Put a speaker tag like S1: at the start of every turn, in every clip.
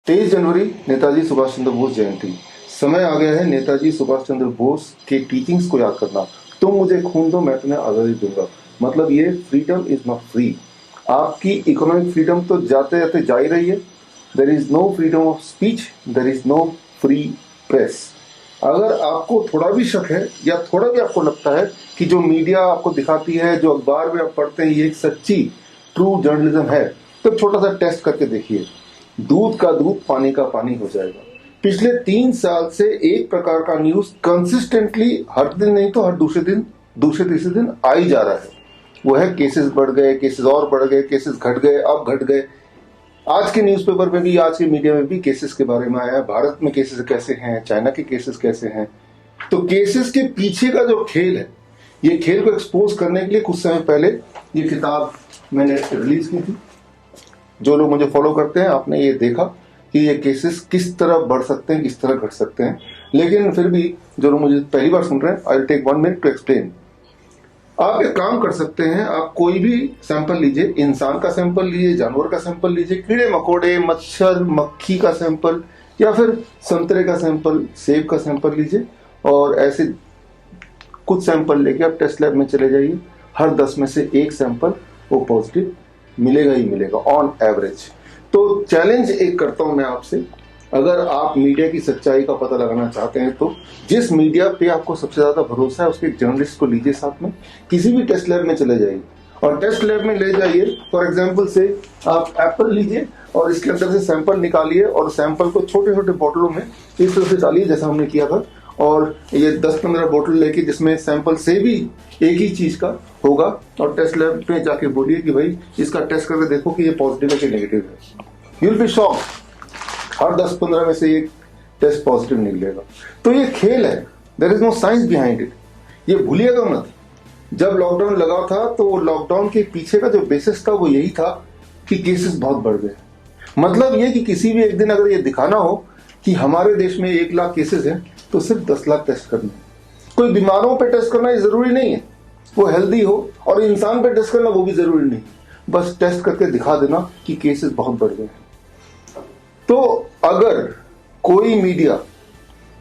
S1: 23 जनवरी नेताजी सुभाष चंद्र बोस जयंती। समय आ गया है नेताजी सुभाष चंद्र बोस के टीचिंग्स को याद करना। तुम मुझे खून दो, मैं तुम्हें आजादी दूंगा। मतलब ये फ्रीडम इज नॉट फ्री। आपकी इकोनॉमिक फ्रीडम तो जाते जाते जा ही रही है। There is no freedom of speech, there is no free press. अगर आपको थोड़ा भी शक है या थोड़ा भी आपको लगता है कि जो मीडिया आपको दिखाती है, जो अखबार में आप पढ़ते हैं, ये एक सच्ची ट्रू जर्नलिज्म है, तो छोटा सा टेस्ट करके देखिए। दूध का दूध, पानी का पानी हो जाएगा। पिछले 3 साल से एक प्रकार का न्यूज कंसिस्टेंटली हर दिन नहीं तो हर दूसरे तीसरे दिन आ ही जा रहा है। वो है केसेस बढ़ गए, केसेस और बढ़ गए, केसेस घट गए, अब घट गए। आज के न्यूज़पेपर में भी, आज के मीडिया में भी केसेस के बारे में आया है। भारत में केसेस कैसे हैं, चाइना के केसेस कैसे हैं। तो केसेस के पीछे का जो खेल है, ये खेल को एक्सपोज करने के लिए कुछ समय पहले ये किताब मैंने रिलीज की थी। जो लोग मुझे फॉलो करते हैं, आपने ये देखा कि ये केसेस किस तरह बढ़ सकते हैं, किस तरह घट सकते हैं। लेकिन फिर भी जो लोग मुझे पहली बार सुन रहे हैं, I will take 1 minute to explain. आप एक काम कर सकते हैं, आप कोई भी सैंपल लीजिए, इंसान का सैंपल लीजिए, जानवर का सैंपल लीजिए, कीड़े मकोड़े, मच्छर, मक्खी का सैंपल, या फिर संतरे का सैंपल, सेब का सैंपल लीजिए, और ऐसे कुछ सैंपल लेके आप टेस्ट लैब में चले जाइए। हर 10 में से 1 सैंपल वो पॉजिटिव मिलेगा ही मिलेगा ऑन एवरेज। तो चैलेंज एक करता हूं मैं आपसे, अगर आप मीडिया की सच्चाई का पता लगाना चाहते हैं तो जिस मीडिया पे आपको सबसे ज्यादा भरोसा है, उसके जर्नलिस्ट को लीजिए साथ में, किसी भी टेस्ट लैब में चले जाइए और टेस्ट लैब में ले जाइए। फॉर एग्जांपल से आप एप्पल लीजिए और इसके अंदर से सैंपल निकालिए और सैंपल को छोटे छोटे बोतलों में इस तरह से डालिए जैसा हमने किया था। और ये 10-15 बोतल लेके जिसमें सैंपल से भी एक ही चीज का होगा, और टेस्ट लैब में जाके बोलिए कि भाई इसका टेस्ट करके देखो कि ये पॉजिटिव है कि नेगेटिव है। यू विल बी शॉक्ड, हर 10-15 में से एक टेस्ट पॉजिटिव निकलेगा। तो ये खेल है, there is no science behind it. ये भूलिएगा मत। जब लॉकडाउन लगा था तो लॉकडाउन के पीछे का जो बेसिस था वो यही था कि केसेस बहुत बढ़ गए। मतलब ये कि किसी भी एक दिन अगर ये दिखाना हो कि हमारे देश में 1 लाख केसेस हैं, तो सिर्फ 10 लाख टेस्ट करने। कोई बीमारों पे टेस्ट करना जरूरी नहीं है, वो हेल्दी हो, और इंसान पे टेस्ट करना वो भी जरूरी नहीं। बस टेस्ट करके दिखा देना कि केसेस बहुत बढ़ गए। तो अगर कोई मीडिया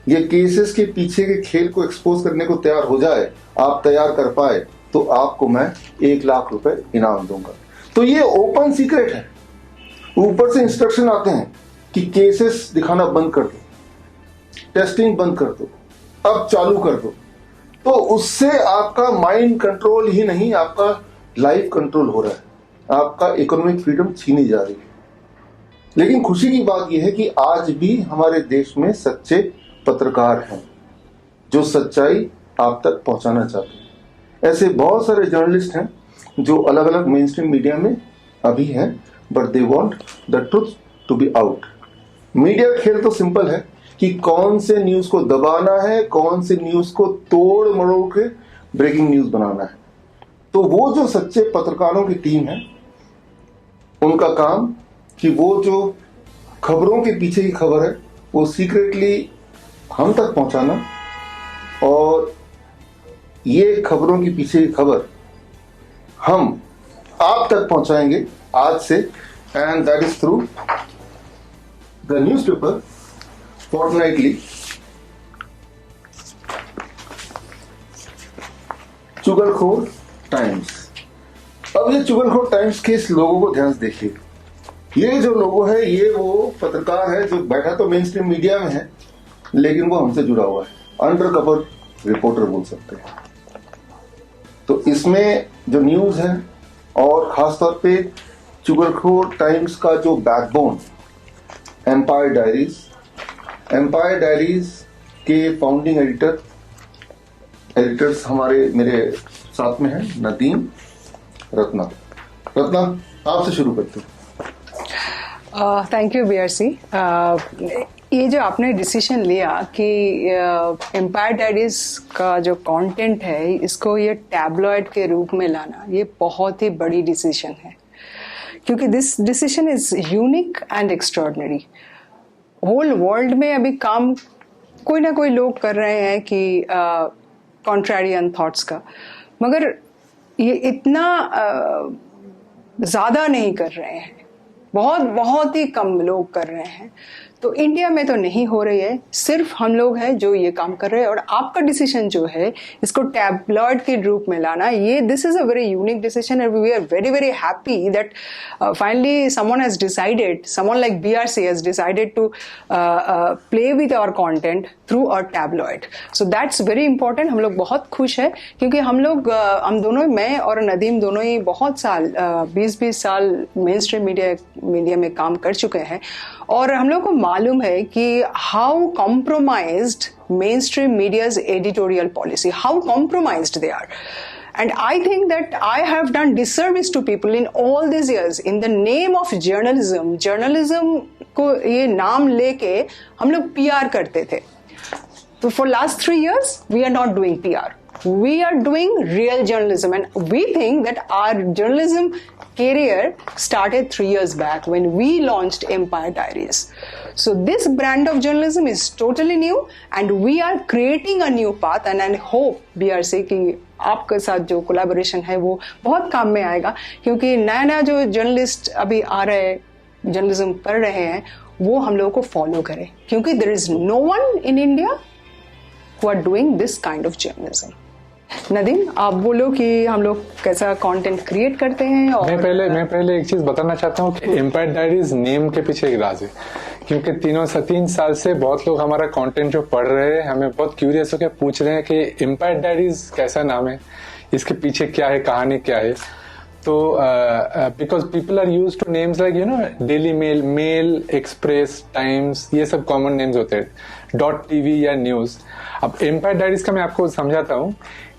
S1: ये केसेस के पीछे के खेल को एक्सपोज करने को तैयार हो जाए, आप तैयार कर पाए, तो आपको मैं 1 लाख रुपए इनाम दूंगा। तो ये ओपन सीक्रेट है। ऊपर से इंस्ट्रक्शन आते हैं कि केसेस दिखाना बंद कर दो, टेस्टिंग बंद कर दो, अब चालू कर दो। तो उससे आपका माइंड कंट्रोल ही नहीं, आपका लाइफ कंट्रोल हो रहा है, आपका इकोनॉमिक फ्रीडम छीनी जा रही है। लेकिन खुशी की बात यह है कि आज भी हमारे देश में सच्चे पत्रकार हैं जो सच्चाई आप तक पहुंचाना चाहते हैं। ऐसे बहुत सारे जर्नलिस्ट हैं जो अलग अलग मेन स्ट्रीम मीडिया में अभी हैं, but they want the truth to be out. Media खेल तो सिंपल है कि कौन से न्यूज को दबाना है, कौन से न्यूज को तोड़ मरोड़ के ब्रेकिंग न्यूज बनाना है। तो वो जो सच्चे पत्रकारों की टीम है, उनका काम कि वो जो खबरों के पीछे की खबर है वो सीक्रेटली हम तक पहुंचाना, और ये खबरों के पीछे की खबर हम आप तक पहुंचाएंगे आज से, and that is through the newspaper fortnightly चुगलखोर टाइम्स। अब ये चुगलखोर टाइम्स के इस लोगों को ध्यान से देखिए। ये जो लोगो है, ये वो पत्रकार है जो बैठा तो मेन स्ट्रीम मीडिया में है, लेकिन वो हमसे जुड़ा हुआ है, अंडर कवर रिपोर्टर बोल सकते हैं। तो इसमें जो न्यूज है, और खासतौर पे चुगलखोर टाइम्स का जो बैकबोन एम्पायर डायरीज के फाउंडिंग एडिटर्स मेरे साथ में हैं, नदीम, रत्ना। आपसे शुरू करते हैं।
S2: Thank you BRC. ये जो आपने डिसीजन लिया कि एम्पायर डायरीज का जो कंटेंट है इसको ये टैबलॉइड के रूप में लाना, ये बहुत ही बड़ी डिसीजन है, क्योंकि this decision is unique and extraordinary. Whole world में अभी काम कोई ना कोई लोग कर रहे हैं कि कॉन्ट्रेरियन थॉट्स का, मगर ये इतना ज़्यादा नहीं कर रहे हैं। बहुत बहुत ही कम लोग कर रहे हैं। तो इंडिया में तो नहीं हो रही है, सिर्फ हम लोग हैं जो ये काम कर रहे हैं। और आपका डिसीजन जो है इसको टैबलॉइड के रूप में लाना, ये this is a very unique decision and we are very very happy that finally someone has decided, someone like BRC has decided to play with our content through our tabloid. So that's very important. हम लोग बहुत खुश है क्योंकि हम लोग हम दोनों, मैं और नदीम दोनों ही बहुत साल 20-20 साल मेन स्ट्रीम मीडिया में काम कर चुके हैं और हम लोग को मालूम है कि how compromised main stream media's editorial policy, how compromised they are. And I think that I have done disservice to people in all these years in the name of journalism. Journalism को ये नाम लेके हम लोग PR करते थे। So for last 3 years, we are not doing PR. We are doing real journalism, and we think that our journalism career started 3 years back when we launched Empire Diaries. So this brand of journalism is totally new, and we are creating a new path. And I hope BRC की आपके साथ जो collaboration है वो बहुत काम में आएगा, क्योंकि नया जो जर्नलिस्ट अभी आ रहे हैं, जर्नलिज्म पढ़ रहे हैं, वो हम लोगों को फॉलो करें, क्योंकि there is no one in India who are doing this kind of journalism. Nadeem, आप बोलो कि हम लोग कैसा कंटेंट क्रिएट करते हैं। और
S3: मैं पहले एक चीज बताना चाहता हूँ कि एम्पायर डायरीज नेम के पीछे एक राज है, क्योंकि 3 साल से बहुत लोग हमारा कंटेंट जो पढ़ रहे हैं हमें बहुत क्यूरियस होकर पूछ रहे हैं कि एम्पायर डायरीज कैसा नाम है, इसके पीछे क्या है, कहानी क्या है। तो because people are use to names like Daily Mail, Express, Times, ये सब कॉमन नेम्स होते हैं, .tv या न्यूज। अब एम्पायर डायरीज का मैं आपको समझाता हूँ।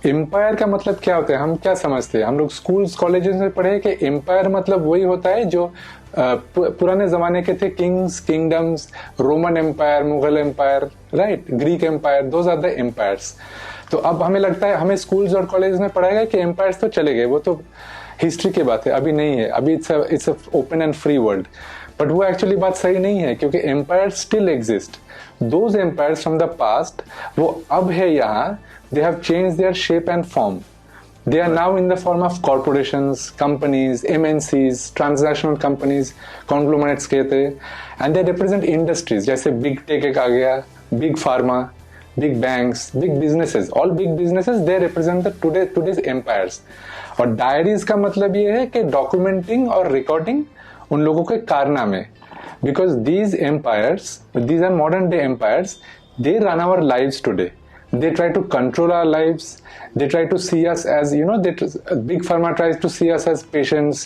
S3: एम्पायर का मतलब क्या होता है, हम क्या समझते हैं, हम लोग स्कूल्स कॉलेजेस में पढ़े कि एम्पायर मतलब वही होता है जो पुराने जमाने के थे, kings, kingdoms, Roman empire, Mughal empire, right, Greek empire, those are the empires. तो अब हमें लगता है हमें स्कूल्स और कॉलेज में पढ़ाएगा कि एम्पायर्स तो चले गए, वो तो हिस्ट्री की बात है, अभी नहीं है, अभी it's open and free world. But वो एक्चुअली बात सही नहीं है, क्योंकि empire still exist. Those empires from the past वो अब है यहाँ, they have changed their shape and form. They are now in the form of corporations, companies, MNCs, transnational companies, conglomerates कहते हैं, and they represent industries जैसे big tech एक आ गया, big pharma, big banks, big businesses, all big businesses they represent the today's empires। और diaries का मतलब ये है कि documenting और recording उन लोगों के कारनामे, because these empires, these are modern day empires, they run our lives today। They try to control our lives. They try to see us as, big pharma tries to see us as patients.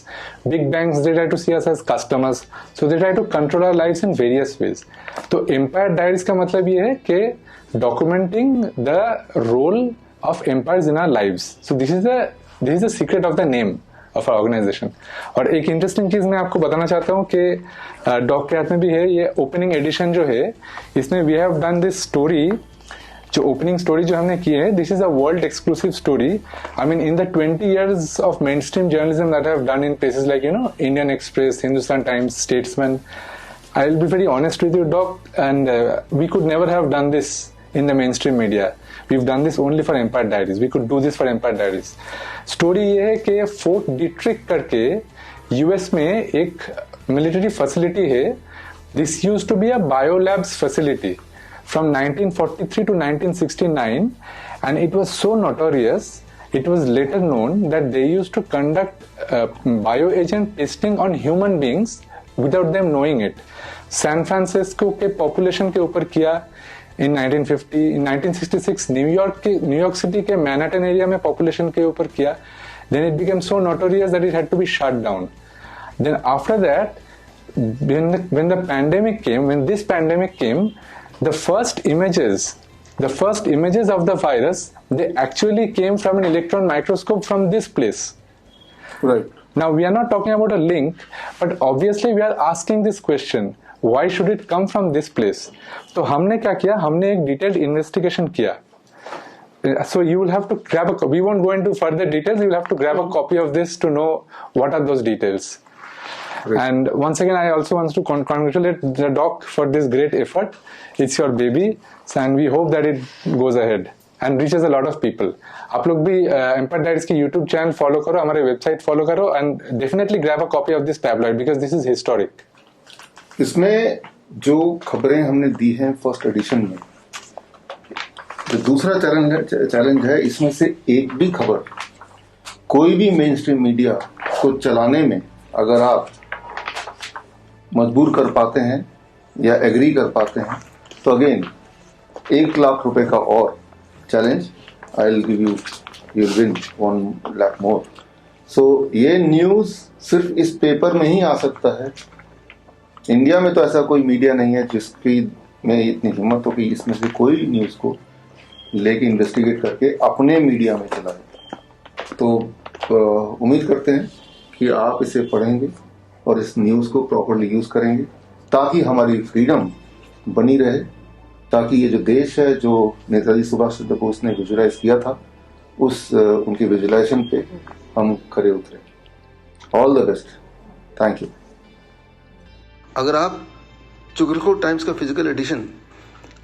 S3: Big banks, they try to see us as customers. So they try to control our lives in various ways. So Empire Diaries का मतलब ये है कि documenting the role of empires in our lives. So this is the secret of the name of our organization. और एक interesting चीज मैं आपको बताना चाहता हूँ कि डॉग के हाथ में भी है, ये ओपनिंग एडिशन जो है, इसमें we have done this story, जो ओपनिंग स्टोरी जो हमने की है, this is a world exclusive story. I mean in the 20 years of main stream journalism that I have done in places like Indian Express, Hindustan Times, Statesman, I will be very honest with you dog, and we could never have done this in the main stream media. We have done this only for empire Diaries. We could do this for empire diaries. Story ये है कि fort Detrick करके US में एक military facility है। This used to be a biolabs facility from 1943 to 1969, and it was so notorious, it was later known that they used to conduct bioagent testing on human beings without them knowing it. San Francisco के population के ऊपर किया in 1950, in 1966 New York city के Manhattan area में population के ऊपर किया. Then it became so notorious that it had to be shut down. Then after that, when the pandemic came, when this pandemic came, the first images of the virus, they actually came from an electron microscope from this place.
S1: Right.
S3: Now we are not talking about a link, but obviously we are asking this question, why should it come from this place? तो हमने क्या किया, हमने एक detailed investigation किया. So you will have to grab we won't go into further details, you will have to grab a copy of this to know what are those details. Great. And once again, I also want to congratulate the doc for this great effort. It's your baby, and we hope that it goes ahead. And reaches a lot of people. आप लोग भी empire diaries की YouTube channel follow करो, हमारे website follow करो and definitely grab a copy of this tabloid because this is historic.
S1: इसमें जो खबरें हमने दी हैं फर्स्ट एडिशन में, जो दूसरा चैलेंज है इसमें से एक भी खबर कोई भी मेन स्ट्रीम मीडिया को चलाने में अगर आप मजबूर कर पाते हैं या एग्री कर पाते हैं तो अगेन 1 लाख रुपए का और challenge, I will give you, you will win 1 lakh more. So ये न्यूज सिर्फ इस पेपर में ही आ सकता है। इंडिया में तो ऐसा कोई मीडिया नहीं है जिसकी में इतनी हिम्मत हो कि इसमें से कोई न्यूज को लेके इन्वेस्टिगेट करके अपने मीडिया में चलाए। तो उम्मीद करते हैं कि आप इसे पढ़ेंगे और इस न्यूज को प्रॉपर्ली यूज करेंगे ताकि हमारी फ्रीडम बनी रहे, ताकि ये जो देश है जो नेताजी सुभाष चंद्र बोस ने विजुलाइज किया था उस उनकी विजुलाइजेशन पे हम खरे उतरे। All the best, thank you. अगर आप चुगलखोर टाइम्स का फिजिकल एडिशन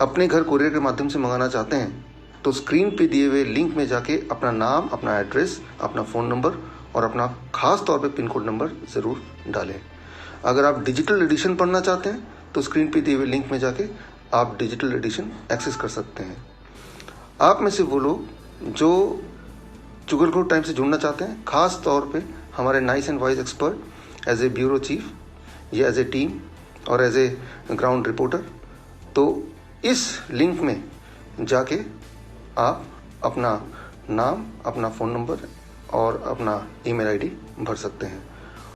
S1: अपने घर कुरियर के माध्यम से मंगाना चाहते हैं तो स्क्रीन पे दिए हुए लिंक में जाके अपना नाम, अपना एड्रेस, अपना फ़ोन नंबर और अपना खास तौर पे पिन कोड नंबर ज़रूर डालें। अगर आप डिजिटल एडिशन पढ़ना चाहते हैं तो स्क्रीन पे दिए हुए लिंक में जाके आप डिजिटल एडिशन एक्सेस कर सकते हैं। आप में से वो लोग जो चुगलखोर टाइम्स से जुड़ना चाहते हैं, खास तौर पे हमारे nice and wise expert as a bureau chief या एज ए टीम और एज ए ग्राउंड रिपोर्टर, तो इस लिंक में जाके आप अपना नाम, अपना फ़ोन नंबर और अपना ईमेल आईडी भर सकते हैं।